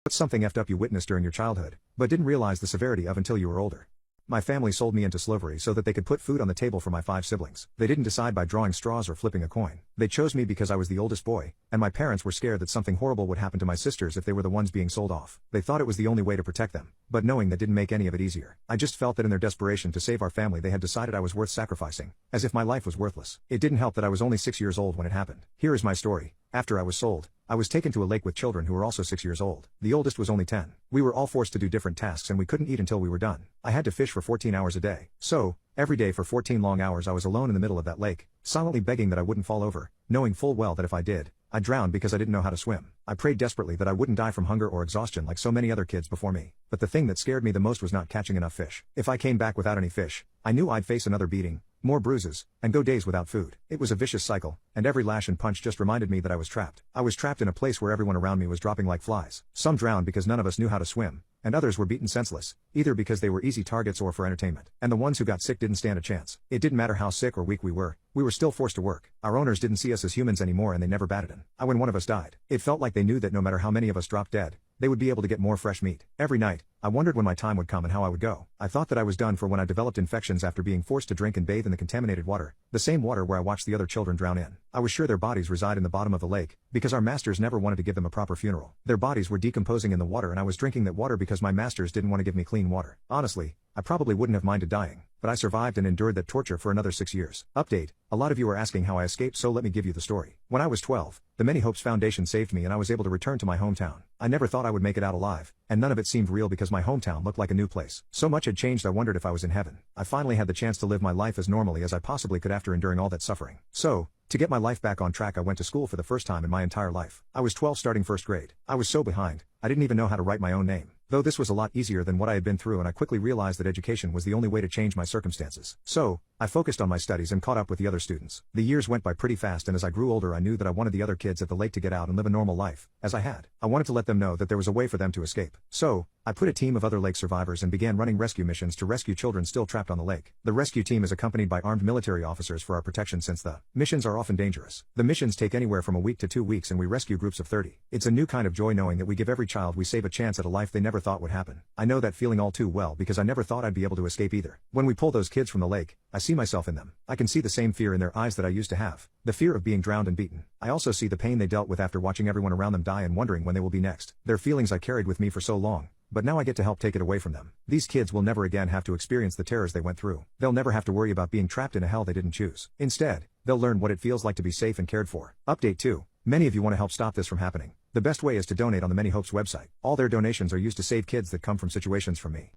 What's something effed up you witnessed during your childhood, but didn't realize the severity of until you were older? My family sold me into slavery so that they could put food on the table for my 5 siblings. They didn't decide by drawing straws or flipping a coin. They chose me because I was the oldest boy, and my parents were scared that something horrible would happen to my sisters if they were the ones being sold off. They thought it was the only way to protect them, but knowing that didn't make any of it easier. I just felt that in their desperation to save our family they had decided I was worth sacrificing, as if my life was worthless. It didn't help that I was only 6 years old when it happened. Here is my story. After I was sold, I was taken to a lake with children who were also 6 years old. The oldest was only 10. We were all forced to do different tasks and we couldn't eat until we were done. I had to fish for 14 hours a day. So, every day for 14 long hours I was alone in the middle of that lake, silently begging that I wouldn't fall over, knowing full well that if I did, I'd drown because I didn't know how to swim. I prayed desperately that I wouldn't die from hunger or exhaustion like so many other kids before me. But the thing that scared me the most was not catching enough fish. If I came back without any fish, I knew I'd face another beating, more bruises, and go days without food. It was a vicious cycle, and every lash and punch just reminded me that I was trapped. I was trapped in a place where everyone around me was dropping like flies. Some drowned because none of us knew how to swim, and others were beaten senseless, either because they were easy targets or for entertainment. And the ones who got sick didn't stand a chance. It didn't matter how sick or weak we were still forced to work. Our owners didn't see us as humans anymore and they never batted an eye when one of us died. It felt like they knew that no matter how many of us dropped dead, they would be able to get more fresh meat. Every night, I wondered when my time would come and how I would go. I thought that I was done for when I developed infections after being forced to drink and bathe in the contaminated water, the same water where I watched the other children drown in. I was sure their bodies reside in the bottom of the lake, because our masters never wanted to give them a proper funeral. Their bodies were decomposing in the water and I was drinking that water because my masters didn't want to give me clean water. Honestly, I probably wouldn't have minded dying, but I survived and endured that torture for another 6 years. Update: a lot of you are asking how I escaped, so let me give you the story. When I was 12, the Many Hopes Foundation saved me and I was able to return to my hometown. I never thought I would make it out alive, and none of it seemed real because my hometown looked like a new place. So much had changed I wondered if I was in heaven. I finally had the chance to live my life as normally as I possibly could after enduring all that suffering. So, to get my life back on track I went to school for the first time in my entire life. I was 12 starting first grade. I was so behind, I didn't even know how to write my own name. Though this was a lot easier than what I had been through and I quickly realized that education was the only way to change my circumstances. So, I focused on my studies and caught up with the other students. The years went by pretty fast and as I grew older I knew that I wanted the other kids at the lake to get out and live a normal life, as I had. I wanted to let them know that there was a way for them to escape. So, I put a team of other lake survivors and began running rescue missions to rescue children still trapped on the lake. The rescue team is accompanied by armed military officers for our protection since the missions are often dangerous. The missions take anywhere from a week to 2 weeks and we rescue groups of 30. It's a new kind of joy knowing that we give every child we save a chance at a life they never thought would happen. I know that feeling all too well because I never thought I'd be able to escape either. When we pull those kids from the lake, I see myself in them. I can see the same fear in their eyes that I used to have. The fear of being drowned and beaten. I also see the pain they dealt with after watching everyone around them die and wondering when they will be next. They're feelings I carried with me for so long, but now I get to help take it away from them. These kids will never again have to experience the terrors they went through. They'll never have to worry about being trapped in a hell they didn't choose. Instead, they'll learn what it feels like to be safe and cared for. Update 2. Many of you want to help stop this from happening. The best way is to donate on the Many Hopes website. All their donations are used to save kids that come from situations from me.